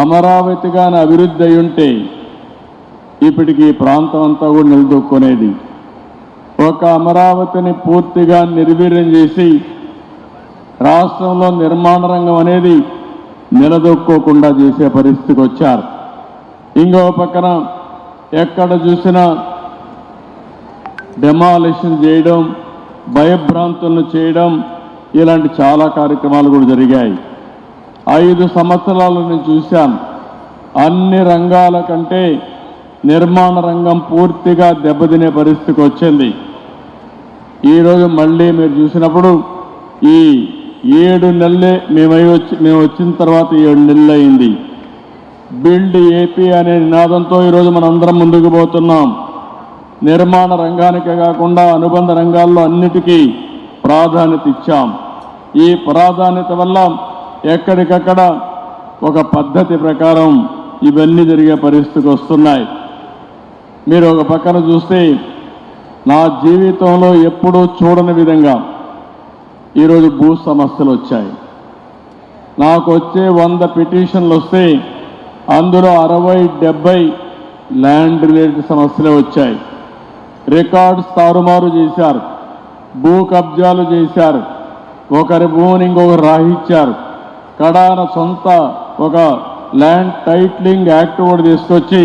అమరావతిగానే అభివృద్ధి అయి ఉంటే ఇప్పటికి ఈ ప్రాంతం అంతా కూడా నిలదొక్కునేది. ఒక అమరావతిని పూర్తిగా నిర్వీర్యం చేసి రాష్ట్రంలో నిర్మాణ రంగం అనేది నిలదొక్కోకుండా చేసే పరిస్థితికి వచ్చారు. ఇంకో పక్కన ఎక్కడ చూసినా డెమాలిషన్ చేయడం, భయభ్రాంతులను చేయడం, ఇలాంటి చాలా కార్యక్రమాలు కూడా జరిగాయి. 5 సంవత్సరాలు నేను చూశాను. అన్ని రంగాల కంటే నిర్మాణ రంగం పూర్తిగా దెబ్బతినే పరిస్థితికి వచ్చింది. ఈరోజు మళ్ళీ మీరు చూసినప్పుడు ఈ 7 నెలలే మేము వచ్చిన తర్వాత 7 నెలలు అయింది. బిల్డ్ ఏపీ అనే నినాదంతో ఈరోజు మనందరం ముందుకు పోతున్నాం. నిర్మాణ రంగానికే కాకుండా అనుబంధ రంగాల్లో అన్నిటికీ ప్రాధాన్యత ఇచ్చాం. ఈ ప్రాధాన్యత వల్ల ఎక్కడికక్కడ ఒక పద్ధతి ప్రకారం ఇవన్నీ జరిగే పరిస్థితికి వస్తున్నాయి. మీరు ఒక పక్కన చూస్తే నా జీవితంలో ఎప్పుడూ చూడని విధంగా ఈరోజు భూ సమస్యలు వచ్చాయి. నాకు వచ్చే 100 పిటిషన్లు వస్తే అందులో 60-70 ల్యాండ్ రిలేటెడ్ సమస్యలే వచ్చాయి. రికార్డ్స్ తారుమారు చేశారు, భూ కబ్జాలు చేశారు, ఒకరి భూమిని ఇంకొకరు రాహించారు. కడాన సొంత ఒక ల్యాండ్ టైటిలింగ్ యాక్ట్ కూడా తీసుకొచ్చి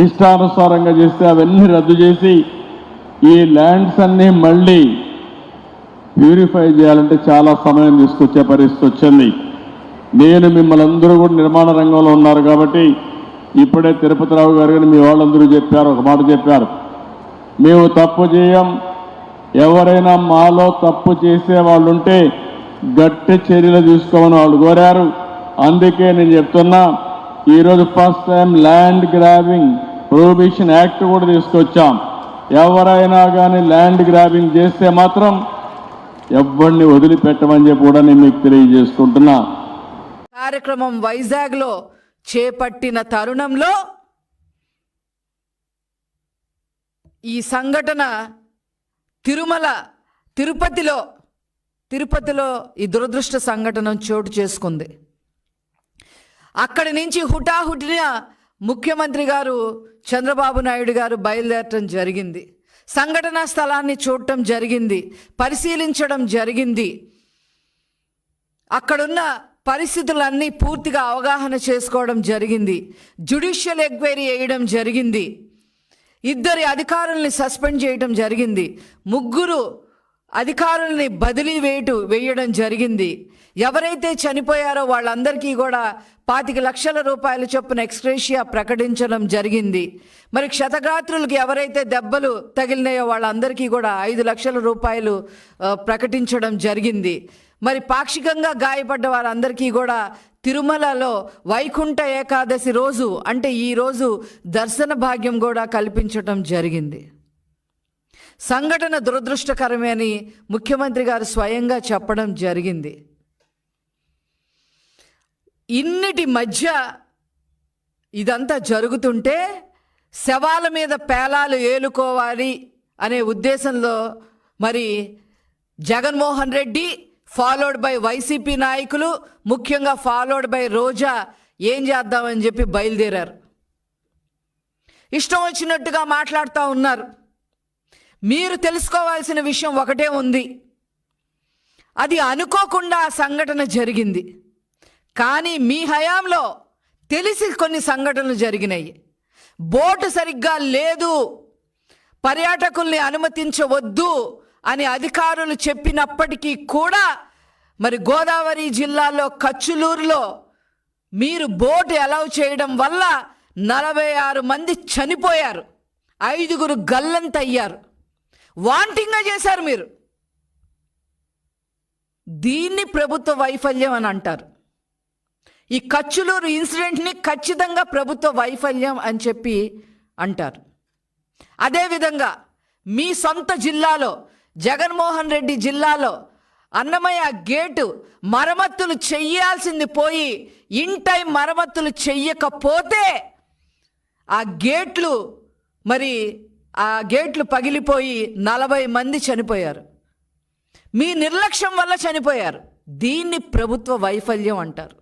ఇష్టానుసారంగా చేస్తే అవన్నీ రద్దు చేసి ఈ ల్యాండ్స్ అన్నీ మళ్ళీ ప్యూరిఫై చేయాలంటే చాలా సమయం తీసుకొచ్చే పరిస్థితి వచ్చింది. నేను మిమ్మల్ని అందరూ కూడా నిర్మాణ రంగంలో ఉన్నారు కాబట్టి ఇప్పుడే తిరుపతిరావు గారు కానీ మీ వాళ్ళందరూ చెప్పారు, ఒక మాట చెప్పారు, మేము తప్పు చేయం, ఎవరైనా మాలో తప్పు చేసే వాళ్ళు ఉంటే గట్టి చర్యలు తీసుకోమని వాళ్ళు కోరారు. అందుకే నేను చెప్తున్నా, ఈరోజు first time land grabbing prohibition act కూడా తీసుకొచ్చాం. ఎవరైనా కానీ ల్యాండ్ గ్రాబింగ్ చేస్తే మాత్రం ఎవరిని వదిలిపెట్టమని చెప్పి కూడా నేను మీకు తెలియజేసుకుంటున్నా. కార్యక్రమం వైజాగ్లో చేపట్టిన తరుణంలో ఈ సంఘటన తిరుపతిలో ఈ దురదృష్ట సంఘటన చోటు చేసుకుంది. అక్కడి నుంచి హుటాహుటిన ముఖ్యమంత్రి గారు చంద్రబాబు నాయుడు గారు బయలుదేరటం జరిగింది. సంఘటనా స్థలాన్ని చూడటం జరిగింది, పరిశీలించడం జరిగింది. అక్కడున్న పరిస్థితులన్నీ పూర్తిగా అవగాహన చేసుకోవడం జరిగింది. జ్యుడిషియల్ ఎంక్వైరీ వేయడం జరిగింది. 2 అధికారుల్ని సస్పెండ్ చేయడం జరిగింది. 3 అధికారుల్ని బదిలీ వేయడం జరిగింది. ఎవరైతే చనిపోయారో వాళ్ళందరికీ కూడా 25 లక్షల రూపాయల చొప్పున ఎక్స్గ్రేషియా ప్రకటించడం జరిగింది. మరి క్షతగాత్రులకు ఎవరైతే దెబ్బలు తగిలినాయో వాళ్ళందరికీ కూడా 5 లక్షల రూపాయలు ప్రకటించడం జరిగింది. మరి పాక్షికంగా గాయపడ్డ వారందరికీ కూడా తిరుమలలో వైకుంఠ ఏకాదశి రోజు అంటే ఈరోజు దర్శన భాగ్యం కూడా కల్పించడం జరిగింది. సంఘటన దురదృష్టకరమే అని ముఖ్యమంత్రి గారు స్వయంగా చెప్పడం జరిగింది. ఇన్నిటి మధ్య ఇదంతా జరుగుతుంటే శవాల మీద పేలాలు ఏలుకోవాలి అనే ఉద్దేశంలో మరి Jaganmohan Reddy followed by YCP నాయకులు, ముఖ్యంగా ఫాలోడ్ బై రోజా ఏం చేద్దామని చెప్పి బయలుదేరారు. ఇష్టం వచ్చినట్టుగా మాట్లాడుతూ ఉన్నారు. మీరు తెలుసుకోవాల్సిన విషయం ఒకటే ఉంది, అది అనుకోకుండా ఆ సంఘటన జరిగింది. కానీ మీ హయాంలో తెలిసి కొన్ని సంఘటనలు జరిగినాయి. బోటు సరిగ్గా లేదు, పర్యాటకుల్ని అనుమతించవద్దు అని అధికారులు చెప్పినప్పటికీ కూడా మరి గోదావరి జిల్లాలో కచ్చులూరులో మీరు బోటు అలౌ చేయడం వల్ల 46 మంది చనిపోయారు, 5 గల్లంతయ్యారు. వాంటింగ్గా చేశారు మీరు. దీన్ని ప్రభుత్వ వైఫల్యం అని అంటారు. ఈ కచ్చులూరు ఇన్సిడెంట్ని ఖచ్చితంగా ప్రభుత్వ వైఫల్యం అని చెప్పి అంటారు. అదేవిధంగా మీ సొంత జిల్లాలో జగన్మోహన్ రెడ్డి జిల్లాలో అన్నమయ్య గేటు మరమ్మతులు చెయ్యాల్సింది పోయి ఇన్ టైం మరమ్మతులు చెయ్యకపోతే ఆ గేట్లు మరి ఆ గేట్లు పగిలిపోయి 40 మంది చనిపోయారు. మీ నిర్లక్ష్యం వల్ల చనిపోయారు. దీన్ని ప్రభుత్వ వైఫల్యం అంటారు.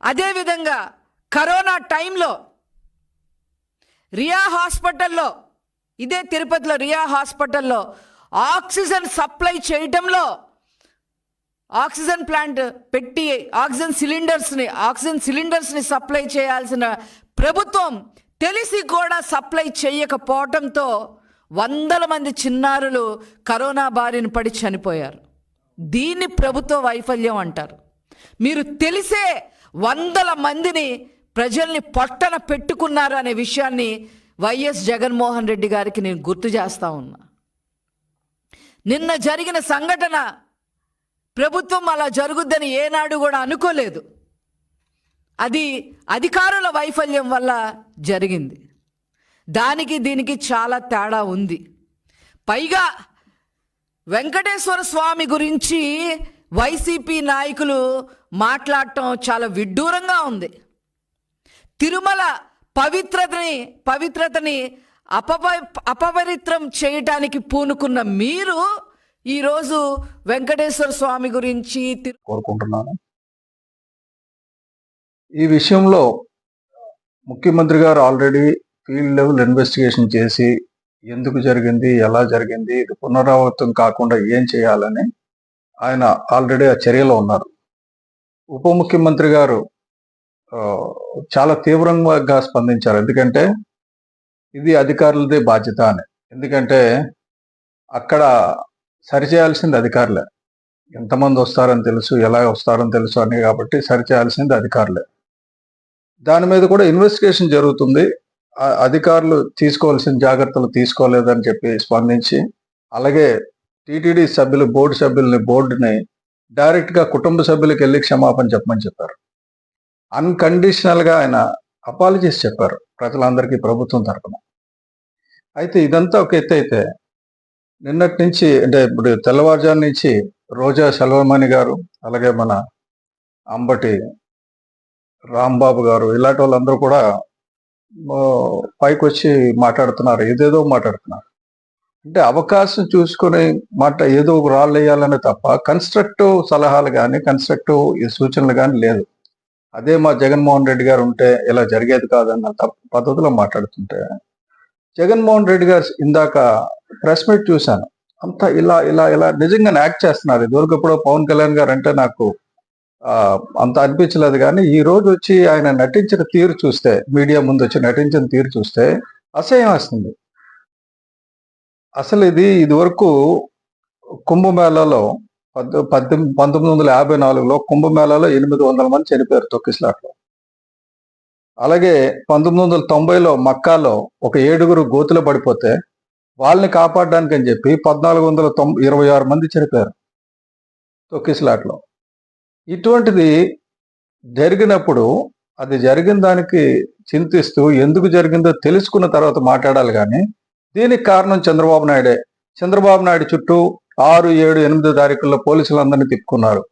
అదేవిధంగా కరోనా టైంలో రియా హాస్పిటల్లో, ఇదే తిరుపతిలో రియా హాస్పిటల్లో ఆక్సిజన్ సప్లై చేయటంలో, ఆక్సిజన్ ప్లాంట్ పెట్టి ఆక్సిజన్ సిలిండర్స్ని సప్లై చేయాల్సిన ప్రభుత్వం తెలిసి కూడా సప్లై చేయకపోవటంతో 100 మంది చిన్నారులు కరోనా బారిన పడి చనిపోయారు. దీన్ని ప్రభుత్వ వైఫల్యం అంటారు. మీరు తెలిసే 100 మందిని ప్రజల్ని పొట్టన పెట్టుకున్నారు అనే విషయాన్ని వైఎస్ జగన్మోహన్ రెడ్డి గారికి నేను గుర్తు చేస్తా ఉన్నా. నిన్న జరిగిన సంఘటన ప్రభుత్వం అలా జరుగుద్దని ఏనాడు కూడా అనుకోలేదు. అది అధికారుల వైఫల్యం వల్ల జరిగింది. దానికి దీనికి చాలా తేడా ఉంది. పైగా వెంకటేశ్వర స్వామి గురించి వైసీపీ నాయకులు మాట్లాడటం చాలా విడ్డూరంగా ఉంది. తిరుమల పవిత్రతని అపవిత్రం చేయటానికి పూనుకున్న మీరు ఈరోజు వెంకటేశ్వర స్వామి గురించి కోరుకుంటున్నాను. ఈ విషయంలో ముఖ్యమంత్రి గారు ఆల్రెడీ ఫీల్డ్ లెవెల్ ఇన్వెస్టిగేషన్ చేసి ఎందుకు జరిగింది, ఎలా జరిగింది, ఇది పునరావృతం కాకుండా ఏం చేయాలని ఆయన ఆల్రెడీ ఆ చర్యలో ఉన్నారు. ఉప ముఖ్యమంత్రి గారు చాలా తీవ్రంగా స్పందించారు. ఎందుకంటే ఇది అధికారులదే బాధ్యత అని. ఎందుకంటే అక్కడ సరిచేయాల్సింది అధికారులే. ఎంతమంది వస్తారని తెలుసు, ఎలా వస్తారని తెలుసు అని, కాబట్టి సరిచేయాల్సింది అధికారులే. దాని మీద కూడా ఇన్వెస్టిగేషన్ జరుగుతుంది. అధికారులు తీసుకోవాల్సిన జాగ్రత్తలు తీసుకోలేదని చెప్పి స్పందించి, అలాగే టీటీడీ సభ్యులు బోర్డుని డైరెక్ట్గా కుటుంబ సభ్యులకు వెళ్ళి క్షమాపణ చెప్పమని చెప్పారు. అన్కండిషనల్గా ఆయన అపాలజీస్ చెప్పారు ప్రజలందరికీ ప్రభుత్వం తరఫున. అయితే ఇదంతా ఒక ఎత్తు అయితే, నిన్నటి నుంచి అంటే ఇప్పుడు తెల్లవారుజాము నుంచి రోజా సెల్వమణి గారు, అలాగే మన అంబటి రాంబాబు గారు, ఇలాంటి వాళ్ళందరూ కూడా పైకి వచ్చి మాట్లాడుతున్నారు, ఏదేదో మాట్లాడుతున్నారు. అంటే అవకాశం చూసుకొని ఏదో రాళ్ళు వేయాలనే తప్ప కన్స్ట్రక్టివ్ సలహాలు కానీ కన్స్ట్రక్టివ్ సూచనలు కానీ లేదు. అదే మా జగన్మోహన్ రెడ్డి గారు ఉంటే ఇలా జరిగేది కాదన్న పద్ధతిలో మాట్లాడుతుంటే, జగన్మోహన్ రెడ్డి గారు ఇందాక ప్రెస్ మీట్ చూశాను, అంతా ఇలా ఇలా ఇలా నిజంగానే యాక్ట్ చేస్తున్నారు. ఇదివరకు ఎప్పుడో పవన్ కళ్యాణ్ గారు అంటే నాకు అంత అనిపించలేదు, కానీ ఈ రోజు వచ్చి ఆయన నటించిన తీరు చూస్తే, మీడియా ముందు వచ్చి నటించిన తీరు చూస్తే అసహ్యం వస్తుంది. అసలు ఇదివరకు కుంభమేళాలో 1954లో కుంభమేళాలో 800 మంది చనిపోయారు తొక్కిసలాట్లో. అలాగే 1990లో మక్కాలో ఒక 7 గోతులో పడిపోతే వాళ్ళని కాపాడడానికి అని చెప్పి 1426 మంది చనిపోయారు తొక్కిసలాట్లో. ఇటువంటిది జరిగినప్పుడు అది జరిగిన దానికి చింతిస్తూ ఎందుకు జరిగిందో తెలుసుకున్న తర్వాత మాట్లాడాలి. కానీ దీనికి కారణం చంద్రబాబు నాయుడే. చంద్రబాబు నాయుడు చుట్టూ 6, 7, 8 తారీఖుల్లో పోలీసులందరినీ తిప్పుకున్నారు.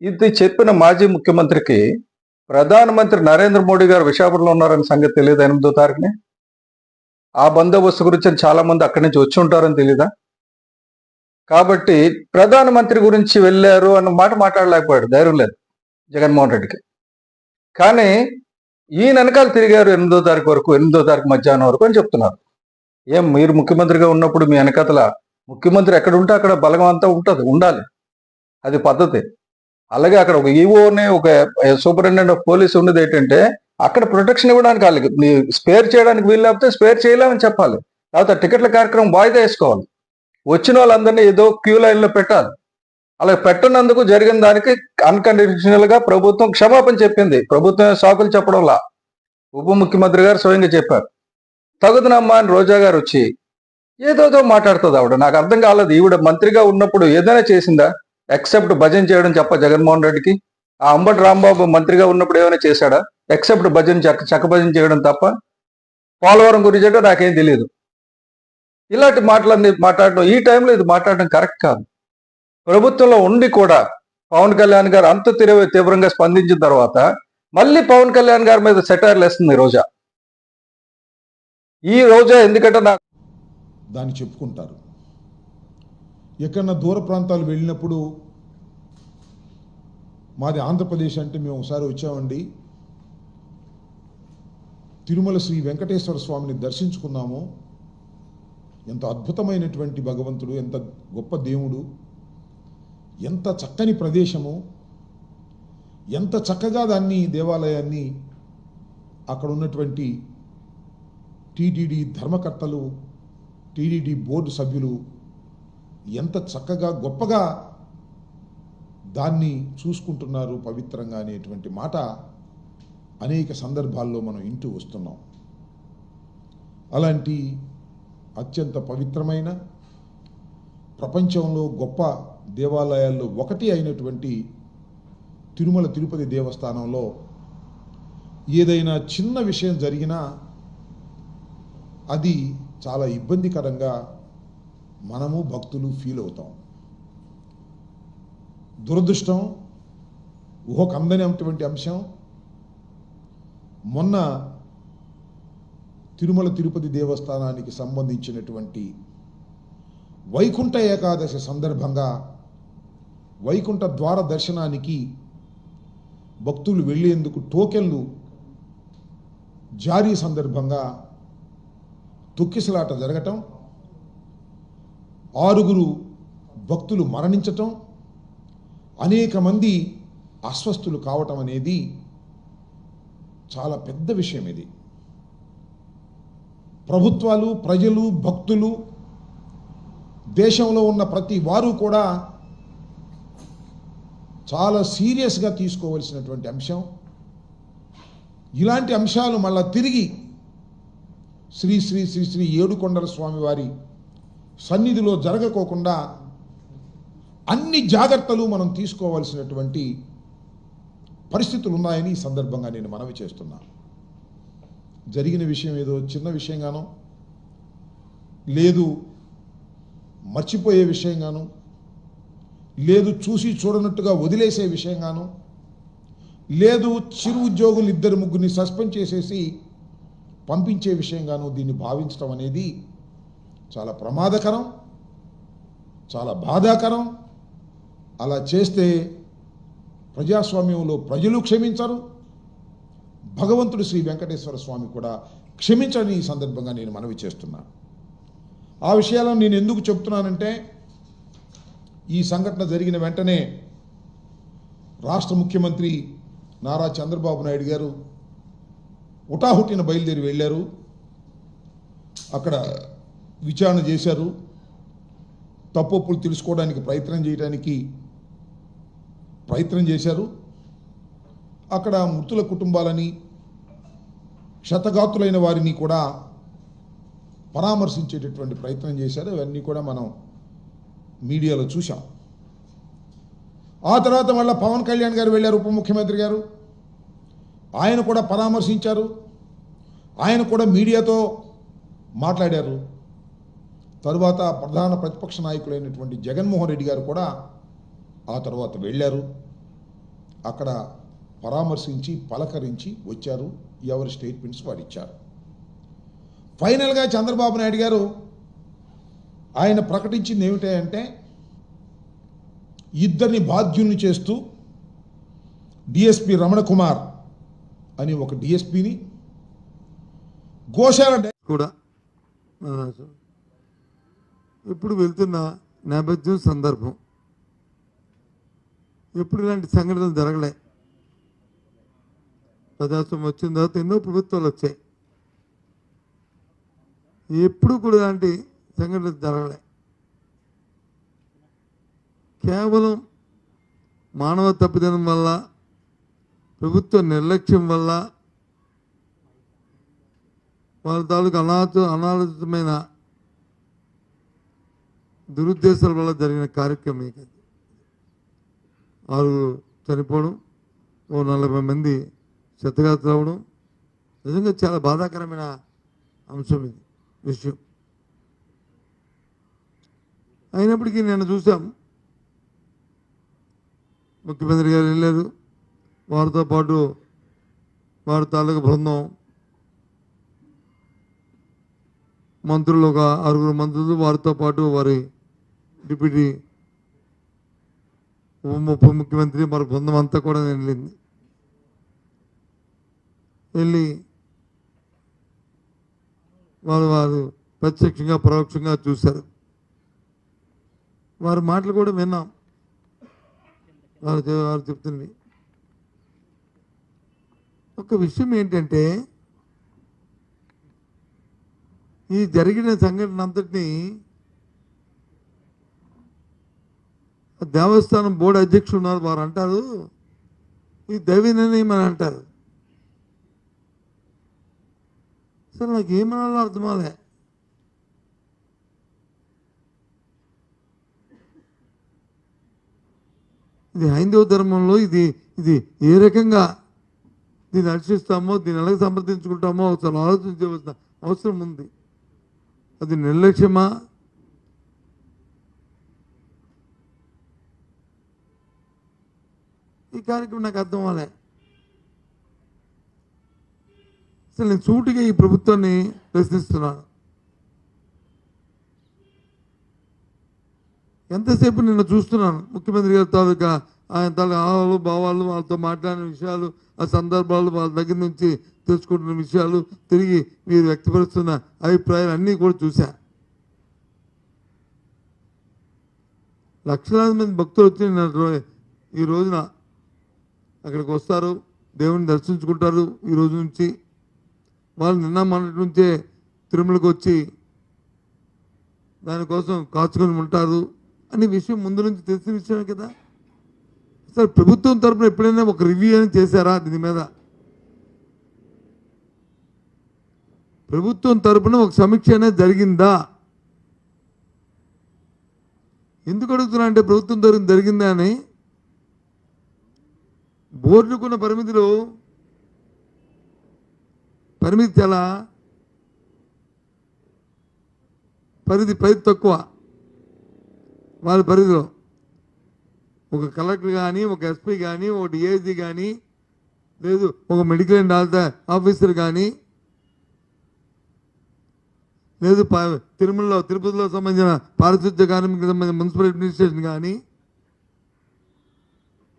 ఇది చెప్పిన మాజీ ముఖ్యమంత్రికి ప్రధానమంత్రి నరేంద్ర మోడీ గారు విశాఖపట్నంలో ఉన్నారని సంగతి తెలియదు. 8వ తారీఖుని ఆ బందోబస్తు గురించి చాలా మంది అక్కడి నుంచి వచ్చి ఉంటారని తెలీదా? కాబట్టి ప్రధానమంత్రి గురించి వెళ్ళారు అన్న మాట మాట్లాడలేకపోయాడు, ధైర్యం లేదు జగన్మోహన్ రెడ్డికి. కానీ ఈయన వెనకాల తిరిగారు 8వ తారీఖు వరకు, 8వ తారీఖు మధ్యాహ్నం వరకు అని చెప్తున్నారు. ఏం మీరు ముఖ్యమంత్రిగా ఉన్నప్పుడు మీ వెనకాతల ముఖ్యమంత్రి ఎక్కడ ఉంటే అక్కడ బలగం అంతా ఉండాలి, అది పద్ధతి. అలాగే అక్కడ ఒక ఈఓని, ఒక సూపరింటెండెంట్ ఆఫ్ పోలీస్ ఉన్నది ఏంటంటే అక్కడ ప్రొటెక్షన్ ఇవ్వడానికి, వాళ్ళకి స్పేర్ చేయడానికి వీలు లేకపోతే స్పేర్ చేయలేమని చెప్పాలి. లేకపోతే టికెట్ల కార్యక్రమం వాయిదా వేసుకోవాలి. వచ్చిన వాళ్ళందరినీ ఏదో క్యూ లైన్లో పెట్టాలి. అలా పెట్టినందుకు జరిగిన దానికి అన్కండిషనల్ గా ప్రభుత్వం క్షమాపణ చెప్పింది. ప్రభుత్వం సాకులు చెప్పడంలా ఉప ముఖ్యమంత్రి గారు స్వయంగా చెప్పారు. తగుదనమ్మా అని రోజా గారు వచ్చి ఏదోదో మాట్లాడుతుంది. ఆవిడ నాకు అర్థం కాలేదు. ఈవిడ మంత్రిగా ఉన్నప్పుడు ఏదైనా చేసిందా ఎక్సెప్ట్ భజన చేయడం చెప్ప జగన్మోహన్ రెడ్డికి? ఆ అంబటి రాంబాబు మంత్రిగా ఉన్నప్పుడు ఏమైనా చేశాడా ఎక్సెప్ట్ భజన చక్క భజన చేయడం తప్ప? పోలవరం గురించి అంటే నాకేం తెలియదు. ఇలాంటి మాట్లాడడం ఈ టైంలో ఇది మాట్లాడడం కరెక్ట్ కాదు. ప్రభుత్వంలో ఉండి కూడా పవన్ కళ్యాణ్ గారు అంత తీవ్రంగా స్పందించిన తర్వాత మళ్ళీ పవన్ కళ్యాణ్ గారి మీద సెటైర్లు వేస్తుంది రోజా. ఈ రోజా ఎందుకంటే నాకు దాన్ని చెప్పుకుంటారు. ఎక్కడన్నా దూర ప్రాంతాలు వెళ్ళినప్పుడు మాది ఆంధ్రప్రదేశ్ అంటే మేము ఒకసారి వచ్చామండి, తిరుమల శ్రీ వెంకటేశ్వర స్వామిని దర్శించుకున్నాము, ఎంత అద్భుతమైనటువంటి భగవంతుడు, ఎంత గొప్ప దేవుడు, ఎంత చక్కని ప్రదేశము, ఎంత చక్కగా దాన్ని దేవాలయాన్ని అక్కడ ఉన్నటువంటి టీటీడీ ధర్మకర్తలు, టీటీడీ బోర్డు సభ్యులు ఎంత చక్కగా గొప్పగా దాన్ని చూసుకుంటున్నారు పవిత్రంగా అనేటువంటి మాట అనేక సందర్భాల్లో మనం వింటూ వస్తున్నాం. అలాంటి అత్యంత పవిత్రమైన ప్రపంచంలో గొప్ప దేవాలయాల్లో ఒకటి అయినటువంటి తిరుమల తిరుపతి దేవస్థానంలో ఏదైనా చిన్న విషయం జరిగినా అది చాలా ఇబ్బందికరంగా మనము భక్తులు ఫీల్ అవుతాం. దురదృష్టం, ఊహకు అందనటువంటి అంశం, మొన్న తిరుమల తిరుపతి దేవస్థానానికి సంబంధించినటువంటి వైకుంఠ ఏకాదశి సందర్భంగా వైకుంఠ ద్వార దర్శనానికి భక్తులు వెళ్ళేందుకు టోకెన్లు జారీ సందర్భంగా తొక్కిసలాట జరగటం, 6 భక్తులు మరణించటం, అనేక మంది అస్వస్థులు కావటం అనేది చాలా పెద్ద విషయం. ఇది ప్రభుత్వాలు, ప్రజలు, భక్తులు, దేశంలో ఉన్న ప్రతి వారు కూడా చాలా సీరియస్గా తీసుకోవలసినటువంటి అంశం. ఇలాంటి అంశాలు మళ్ళా తిరిగి శ్రీ శ్రీ శ్రీ శ్రీ ఏడుకొండల స్వామి వారి సన్నిధిలో జరగకోకుండా అన్ని జాగ్రత్తలు మనం తీసుకోవాల్సినటువంటి పరిస్థితులు ఉన్నాయని ఈ సందర్భంగా నేను మనవి చేస్తున్నా. జరిగిన విషయం ఏదో చిన్న విషయంగానో, లేదు మర్చిపోయే విషయంగానో, లేదు చూసి చూడనట్టుగా వదిలేసే విషయంగానో, లేదు చిరు ఉద్యోగులు 2-3 సస్పెండ్ చేసేసి పంపించే విషయంగానూ దీన్ని భావించడం అనేది చాలా ప్రమాదకరం, చాలా బాధాకరం. అలా చేస్తే ప్రజాస్వామ్యంలో ప్రజలు క్షమించరు, భగవంతుడు శ్రీ వెంకటేశ్వర స్వామి కూడా క్షమించని ఈ సందర్భంగా నేను మనవి చేస్తున్నా. ఆ విషయాలను నేను ఎందుకు చెప్తున్నానంటే, ఈ సంఘటన జరిగిన వెంటనే రాష్ట్ర ముఖ్యమంత్రి నారా చంద్రబాబు నాయుడు గారు హుటాహుటిన బయలుదేరి వెళ్ళారు. అక్కడ విచారణ చేశారు, తప్పులు తెలుసుకోవడానికి ప్రయత్నం చేశారు. అక్కడ మృతుల కుటుంబాలని, క్షతగాతులైన వారిని కూడా పరామర్శించేటటువంటి ప్రయత్నం చేశారు. అవన్నీ కూడా మనం మీడియాలో చూసాం. ఆ తర్వాత మళ్ళీ పవన్ కళ్యాణ్ గారు వెళ్ళారు, ఉప ముఖ్యమంత్రి గారు. ఆయన కూడా పరామర్శించారు, ఆయన కూడా మీడియాతో మాట్లాడారు. తరువాత ప్రధాన ప్రతిపక్ష నాయకులైనటువంటి జగన్మోహన్ రెడ్డి గారు కూడా ఆ తర్వాత వెళ్ళారు. అక్కడ పరామర్శించి పలకరించి వచ్చారు. ఎవరి స్టేట్మెంట్స్ వారు ఇచ్చారు. ఫైనల్గా చంద్రబాబు నాయుడు గారు ఆయన ప్రకటించింది ఏమిటంటే, ఇద్దరిని బాధ్యుల్ని చేస్తూ డిఎస్పి రమణ కుమార్ అని ఒక డిఎస్పిని, గోశాల కూడా ఇప్పుడు వెళ్తున్న నేపథ్యం సందర్భం, ఎప్పుడు ఇలాంటి సంఘటనలు జరగలే. ప్రజాస్వామ్యం వచ్చిన తర్వాత ఎన్నో ప్రభుత్వాలు వచ్చాయి, ఎప్పుడు కూడా ఇలాంటి సంఘటనలు జరగలే. కేవలం మానవ తప్పిదనం వల్ల, ప్రభుత్వ నిర్లక్ష్యం వల్ల, వాళ్ళ తాలూకు అనాలోచితమైన దురుద్దేశాల వల్ల జరిగిన కార్యక్రమం. 6 చనిపోవడం, 40 మంది క్షతగాతులు అవ్వడం నిజంగా చాలా బాధాకరమైన అంశం ఇది విషయం. అయినప్పటికీ నేను చూసాం, ముఖ్యమంత్రి గారు వెళ్ళారు, వారితో పాటు వారి తాలూకు బృందం, మంత్రులు ఒక 6 మంత్రులు, వారితో పాటు వారి డిప్యూటీ ఉప ముఖ్యమంత్రి మరి బృందం అంతా కూడా వెళ్ళి వారు ప్రత్యక్షంగా పరోక్షంగా చూశారు. వారి మాటలు కూడా విన్నాం. వారు చెప్తున్నవి ఒక విషయం ఏంటంటే, ఈ జరిగిన సంఘటన అంతటినీ దేవస్థానం బోర్డు అధ్యక్షులు ఉన్నారు, వారు అంటారు ఇది దైవ నిర్ణయం అని అంటారు. అసలు నాకు ఏమనాలో అర్థమాలే. ఇది హైందవ ధర్మంలో ఇది ఏ రకంగా దీన్ని హర్షిస్తామో, దీన్ని ఎలాగ సమర్థించుకుంటామో అసలు ఆలోచించవలసిన అవసరం ఉంది. అది నిర్లక్ష్యమా, ఈ కార్యక్రమం నాకు అర్థం అవ్వలే. అసలు నేను సూటిగా ఈ ప్రభుత్వాన్ని ప్రశ్నిస్తున్నాను. ఎంతసేపు నిన్న చూస్తున్నాను ముఖ్యమంత్రి గారి తాలూకా ఆయన తాలూకా ఆహాలు భావాలు, వాళ్ళతో మాట్లాడిన విషయాలు, ఆ సందర్భాలు, వాళ్ళ దగ్గర నుంచి తెలుసుకుంటున్న విషయాలు, తిరిగి మీరు వ్యక్తపరుస్తున్న అభిప్రాయాలు అన్నీ కూడా చూశా. లక్షలాది మంది భక్తులు వచ్చి ఈ రోజున అక్కడికి వస్తారు, దేవుని దర్శించుకుంటారు. ఈ రోజు నుంచి వాళ్ళు నిన్న మొన్నటి నుంచే తిరుమలకు వచ్చి దానికోసం కాచుకొని ఉంటారు అనే విషయం ముందు నుంచి తెలిసిన విషయమే కదా. అసలు ప్రభుత్వం తరఫున ఎప్పుడైనా ఒక రివ్యూ అని చేశారా దీని మీద? ప్రభుత్వం తరఫున ఒక సమీక్ష అనేది జరిగిందా? ఎందుకు అడుగుతున్నా అంటే, ప్రభుత్వం తరఫున జరిగిందా అని బోర్డుకున్న పరిమితి చాలా పరిధి తక్కువ. వాళ్ళ పరిధిలో ఒక కలెక్టర్ కానీ, ఒక ఎస్పీ కానీ, ఒక డిఐజీ కానీ, లేదు ఒక మెడికల్ అండ్ హెల్త్ ఆఫీసర్ కానీ, లేదు తిరుపతిలో సంబంధించిన పారిశుద్ధ్య కార్మికులకు సంబంధించిన మున్సిపల్ అడ్మినిస్ట్రేషన్ కానీ,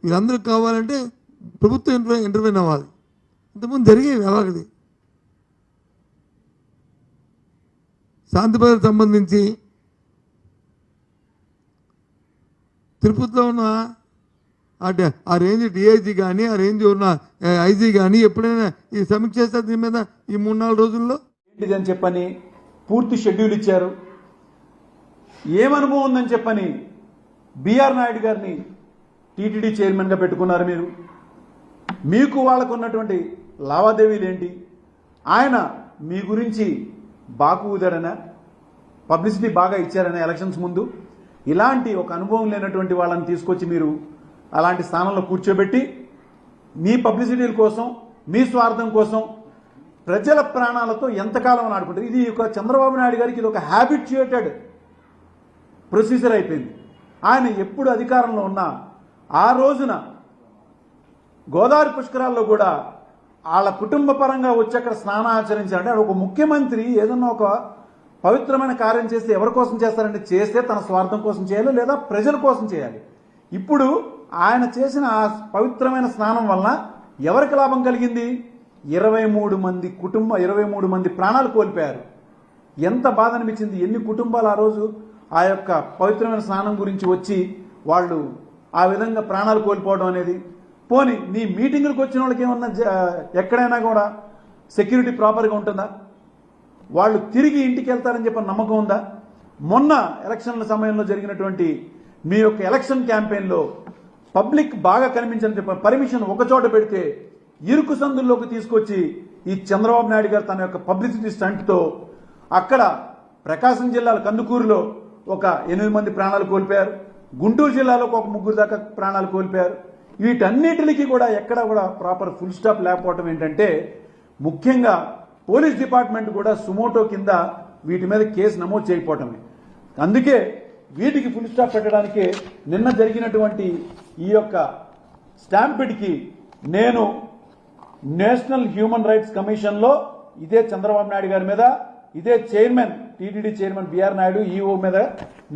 వీరందరూ కావాలంటే ప్రభుత్వం ఇంటర్వ్యూన్ అవ్వాలి. ఇంతకుముందు జరిగేవి అలాగది. శాంతి భద్రతకు సంబంధించి తిరుపతిలో ఉన్న ఆ రేంజ్ డిఐజీ కానీ, ఆ రేంజ్ ఉన్న ఐజీ కానీ ఎప్పుడైనా ఈ సమీక్ష చేస్తారు దీని మీద ఈ 3-4 రోజుల్లో? ఏంటిది అని చెప్పని పూర్తి షెడ్యూల్ ఇచ్చారు. ఏమనుభవం ఉందని చెప్పని బిఆర్ నాయుడు గారిని టీటీడీ చైర్మన్గా పెట్టుకున్నారు మీరు. మీకు వాళ్ళకు ఉన్నటువంటి లావాదేవీలు ఏంటి? ఆయన మీ గురించి బాకు ఊదారనా, పబ్లిసిటీ బాగా ఇచ్చారనా ఎలక్షన్స్ ముందు? ఇలాంటి ఒక అనుభవం లేనటువంటి వాళ్ళని తీసుకొచ్చి మీరు అలాంటి స్థానంలో కూర్చోబెట్టి మీ పబ్లిసిటీల కోసం, మీ స్వార్థం కోసం ప్రజల ప్రాణాలతో ఎంతకాలం ఆడుకుంటారు? ఇది ఒక చంద్రబాబు నాయుడు గారికి ఇది ఒక హ్యాబిట్యుయేటెడ్ ప్రొసీజర్ అయిపోయింది. ఆయన ఎప్పుడు అధికారంలో ఉన్నా ఆ రోజున గోదావరి పుష్కరాల్లో కూడా వాళ్ళ కుటుంబ పరంగా వచ్చి అక్కడ స్నానాచరించాలంటే ఒక ముఖ్యమంత్రి ఏదన్నా ఒక పవిత్రమైన కార్యం చేస్తే ఎవరి కోసం చేస్తారంటే, చేస్తే తన స్వార్థం కోసం చేయాలి, లేదా ప్రజల కోసం చేయాలి. ఇప్పుడు ఆయన చేసిన ఆ పవిత్రమైన స్నానం వలన ఎవరికి లాభం కలిగింది? 23 మంది ప్రాణాలు కోల్పోయారు. ఎంత బాధ అనిపించింది? ఎన్ని కుటుంబాలు ఆ రోజు ఆ యొక్క పవిత్రమైన స్నానం గురించి వచ్చి వాళ్ళు ఆ విధంగా ప్రాణాలు కోల్పోవడం అనేది. పోనీ నీ మీటింగులకు వచ్చిన వాళ్ళకి ఏమన్నా ఎక్కడైనా కూడా సెక్యూరిటీ ప్రాపర్గా ఉంటుందా? వాళ్ళు తిరిగి ఇంటికి వెళ్తారని చెప్పి నమ్మకం ఉందా? మొన్న ఎలక్షన్ల సమయంలో జరిగినటువంటి మీ యొక్క ఎలక్షన్ క్యాంపెయిన్లో పబ్లిక్ బాగా కనిపించని చెప్పి పర్మిషన్ ఒక చోట పెడితే ఇరుకు సందుల్లోకి తీసుకొచ్చి ఈ చంద్రబాబు నాయుడు గారు తన యొక్క పబ్లిసిటీ స్టంట్తో అక్కడ ప్రకాశం జిల్లాలో కందుకూరులో ఒక 8 మంది ప్రాణాలు కోల్పోయారు, గుంటూరు జిల్లాలో ఒక 3 దాకా ప్రాణాలు కోల్పోయారు. వీటన్నిటికీ కూడా ఎక్కడ కూడా ప్రాపర్ ఫుల్ స్టాప్ లేకపోవడం ఏంటంటే, ముఖ్యంగా పోలీస్ డిపార్ట్మెంట్ కూడా సుమోటో కింద వీటి మీద కేసు నమోదు చేయకపోవటమే. అందుకే వీటికి ఫుల్ స్టాప్ పెట్టడానికి నిన్న జరిగినటువంటి ఈ యొక్క స్టాంపిడ్కి నేను నేషనల్ హ్యూమన్ రైట్స్ కమిషన్లో ఇదే చంద్రబాబు నాయుడు గారి మీద, ఇదే chairman TTD chairman BR Naidu EO మీద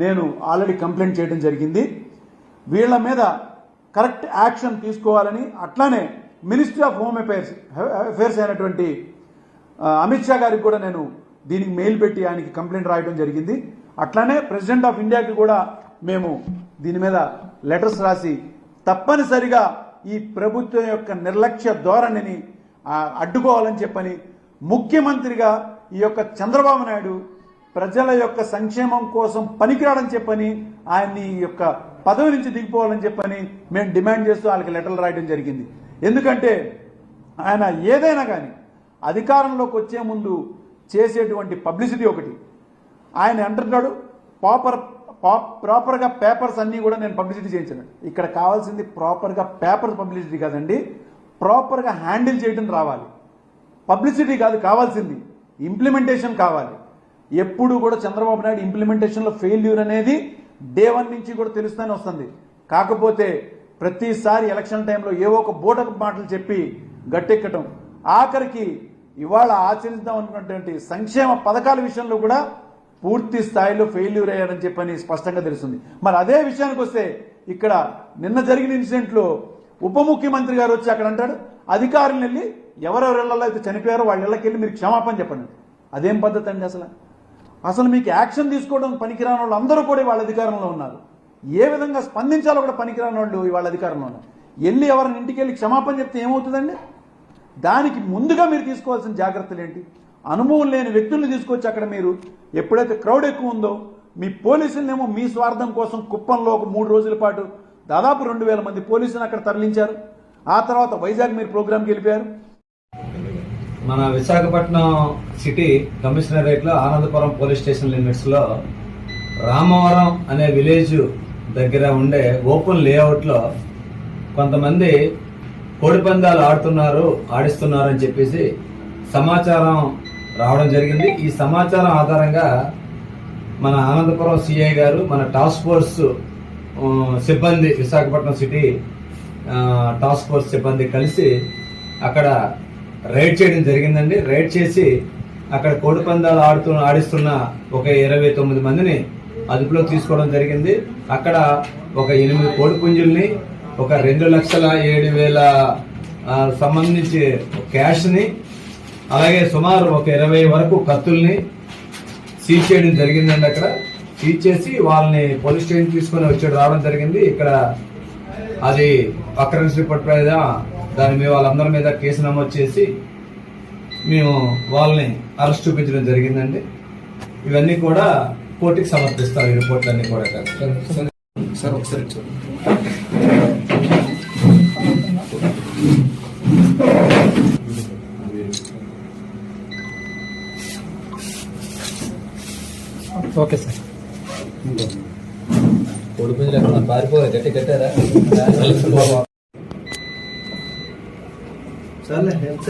నేను ఆల్రెడీ కంప్లైంట్ చేయడం జరిగింది. వీళ్ళ మీద కరెక్ట్ యాక్షన్ తీసుకోవాలని, అట్లానే మినిస్ట్రీ ఆఫ్ హోమ్ అఫైర్స్ అయినటువంటి అమిత్ షా గారికి కూడా నేను దీనికి మెయిల్ పెట్టి ఆయనకి కంప్లైంట్ రాయడం జరిగింది. అట్లానే ప్రెసిడెంట్ ఆఫ్ ఇండియాకి కూడా మేము దీని మీద లెటర్స్ రాసి తప్పనిసరిగా ఈ ప్రభుత్వం యొక్క నిర్లక్ష్య ధోరణిని అడ్డుకోవాలని చెప్పని, ముఖ్యమంత్రిగా ఈ యొక్క చంద్రబాబు నాయుడు ప్రజల యొక్క సంక్షేమం కోసం పనికిరాడని చెప్పని, ఆయన్ని ఈ యొక్క పదవి నుంచి దిగిపోవాలని చెప్పని మేము డిమాండ్ చేస్తూ వాళ్ళకి లెటర్లు రాయడం జరిగింది. ఎందుకంటే ఆయన ఏదైనా కానీ అధికారంలోకి వచ్చే ముందు చేసేటువంటి పబ్లిసిటీ ఒకటి, ఆయన అంటున్నాడు ప్రాపర్గా పేపర్స్ అన్నీ కూడా నేను పబ్లిసిటీ చేయించాను. ఇక్కడ కావాల్సింది ప్రాపర్గా పేపర్ పబ్లిసిటీ కాదండి, ప్రాపర్గా హ్యాండిల్ చేయడం రావాలి. పబ్లిసిటీ కాదు కావాల్సింది, ఇంప్లిమెంటేషన్ కావాలి. ఎప్పుడు కూడా చంద్రబాబు నాయుడు ఇంప్లిమెంటేషన్లో ఫెయిల్యూర్ అనేది డే 1 నుంచి కూడా తెలుస్తూనే వస్తుంది. కాకపోతే ప్రతిసారి ఎలక్షన్ టైంలో ఏవో ఒక బోటకు మాటలు చెప్పి గట్టెక్కటం, ఆఖరికి ఇవాళ ఆచరిద్దాం అనుకున్నటువంటి సంక్షేమ పథకాల విషయంలో కూడా పూర్తి స్థాయిలో ఫెయిల్యూర్ అయ్యారని చెప్పని స్పష్టంగా తెలుస్తుంది. మరి అదే విషయానికి వస్తే ఇక్కడ నిన్న జరిగిన ఇన్సిడెంట్లో ఉప ముఖ్యమంత్రి గారు వచ్చి అక్కడ అంటాడు, అధికారులను వెళ్ళి ఎవరెవరి ఇళ్లలో అయితే చనిపోయారో వాళ్ళ ఇళ్ళకి వెళ్ళి మీరు క్షమాపణ చెప్పండి. అదేం పద్ధతి అండి? అసలు మీకు యాక్షన్ తీసుకోవడం పనికిరాని వాళ్ళు అందరూ కూడా వాళ్ళ అధికారంలో ఉన్నారు. ఏ విధంగా స్పందించాలో కూడా పనికిరాని వాళ్ళు వాళ్ళ అధికారంలో ఉన్నారు. వెళ్ళి ఎవరిని ఇంటికి వెళ్ళి క్షమాపణ చెప్తే ఏమవుతుందండి? దానికి ముందుగా మీరు తీసుకోవాల్సిన జాగ్రత్తలు ఏంటి? అనుభవం లేని వ్యక్తుల్ని తీసుకొచ్చి అక్కడ మీరు ఎప్పుడైతే క్రౌడ్ ఎక్కువ ఉందో మీ పోలీసులనేమో మీ స్వార్థం కోసం కుప్పంలో ఒక 3 రోజుల పాటు దాదాపు 2000 మంది పోలీసులను అక్కడ తరలించారు. ఆ తర్వాత వైజాగ్ మీరు ప్రోగ్రాంకి వెళ్ళిపోయారు. మన విశాఖపట్నం సిటీ కమిషనరేట్లో ఆనందపురం పోలీస్ స్టేషన్ లిమిట్స్లో రామవరం అనే విలేజ్ దగ్గర ఉండే ఓపెన్ లేఅవుట్లో కొంతమంది కోడిపందాలు ఆడిస్తున్నారు అని చెప్పేసి సమాచారం రావడం జరిగింది. ఈ సమాచారం ఆధారంగా మన ఆనందపురం సిఐ గారు, మన టాస్క్ ఫోర్స్ సిబ్బంది, విశాఖపట్నం సిటీ టాస్క్ ఫోర్స్ సిబ్బంది కలిసి అక్కడ రైడ్ చేయడం జరిగిందండి. రైడ్ చేసి అక్కడ కోడిపందాలు ఆడిస్తున్న ఒక 29 మందిని అదుపులో తీసుకోవడం జరిగింది. అక్కడ ఒక 8 కోడి పుంజుల్ని, ఒక 2,07,000 సంబంధించి క్యాష్ని, అలాగే సుమారు ఒక 20 వరకు కత్తుల్ని సీజ్ చేయడం జరిగిందండి. అక్కడ సీజ్ చేసి వాళ్ళని పోలీస్ స్టేషన్ తీసుకొని రావడం జరిగింది. ఇక్కడ అది అక్రెన్స్ రిపోర్ట్ మీద దాని మీద వాళ్ళందరి మీద కేసు నమోదు చేసి మేము వాళ్ళని అరెస్ట్ చూపించడం జరిగిందండి. ఇవన్నీ కూడా కోర్టుకి సమర్పిస్తాం, ఈ రిపోర్ట్లన్నీ కూడా. సార్ ఒకసారి ఓకే సార్. కోడి పుంజులు ఎక్కడ పారిపోయి గట్టి కట్టారా? సర్లే ఎంత